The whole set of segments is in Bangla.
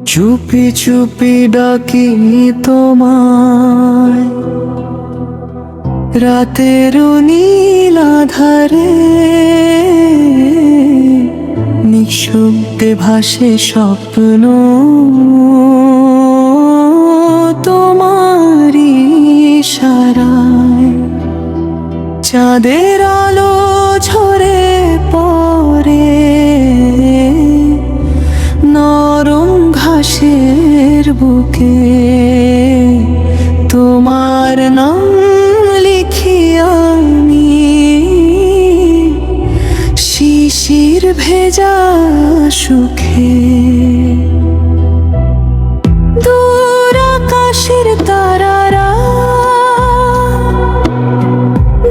চুপি চুপি ডাকি তোমায় রাতের নীল আধারে, নিঃশব্দে ভাসে স্বপ্ন তোমারি ইশারায়। চাঁদের আলো ঝরে পড়ে নরম ঘাসের বুকে, তোমার নাম লিখি আমি শিশির ভেজা সুখে। দূর আকাশের তারারা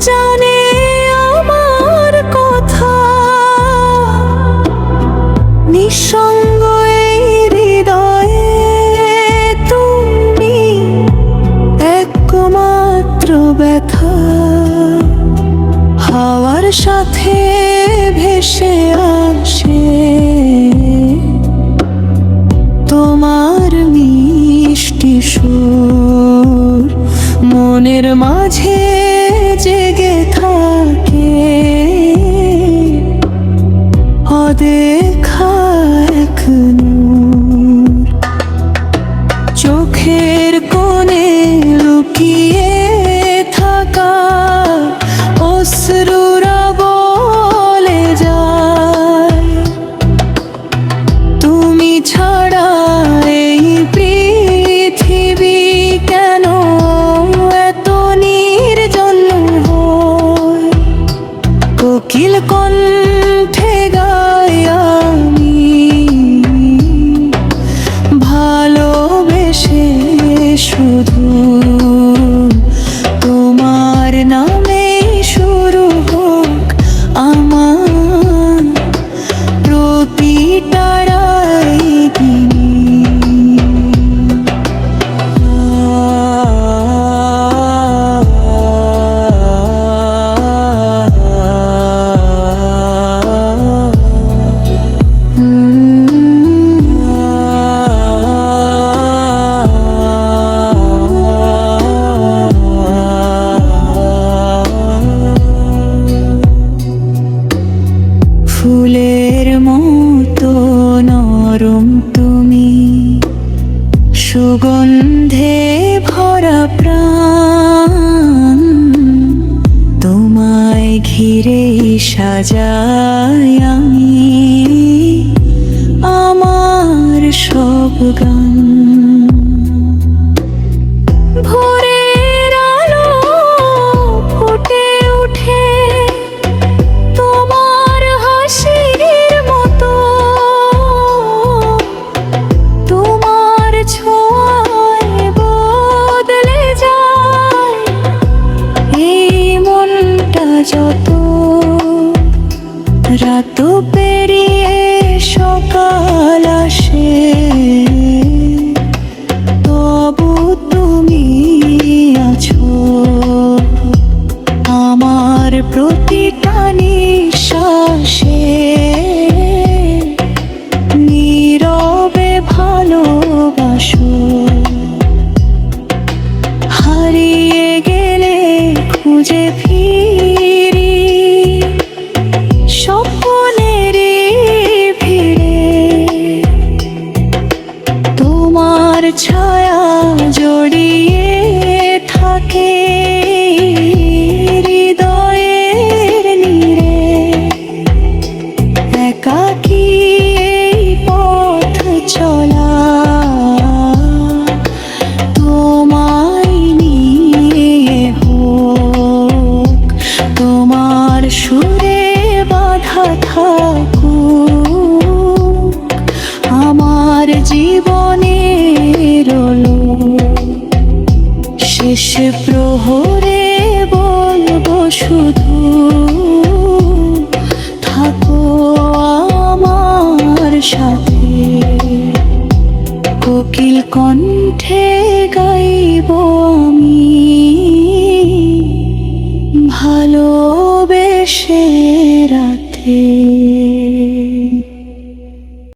জানে আমার কথা, নিঃসঙ্গ এই হৃদয়ে তুমি একমাত্র ব্যথা। হাওয়ার সাথে ভেসে আসে তোমার মিষ্টি সুর, মনের মাঝে জেগে থাকে অদেখা এক নূর। চোখের কোণে লুকিয়ে থাকা অশ্রুরা বলে যায়, তুমি ছাড়া এই পৃথিবী কেন এত নির্জন হয়। কোকিল কণ্ঠে গাই আমি ভালোবেসে শুধু তোমার নামে শুরু হোক আমার প্রতিটা রাইদিনী। ফুলের মতো নরম তুমি, সুগন্ধে ভরা প্রাণ, তোমায় ঘিরে সাজাই আমি আমার সব গান। ভোরের আলো ফুটে ওঠে তোমার হাসির মতো, তোমার ছোঁয়ায় বদলে যায় এই মনটা যত। রাত পেরিয়ে সকাল আসে তবু তুমি আছো আমার প্রতিটা নিঃশ্বাসে, নীরবে ভালোবাসো। হারিয়ে গেলে খুঁজে ফিরি স্বপ্নের ভিড়ে, তোমার ছায়া জড়িয়ে থাকে হৃদয়ের নীড়ে। একাকী এই পথ চলা তোমায় নিয়ে হোক, তোমার সুরে বাঁধা থাকুক আমার জীবনের লোক। শেষ প্রহরে বলবো শুধু থাকো আমার সাথে। কোকিল কণ্ঠে গাইব আমি ভালোবেসে রাতে।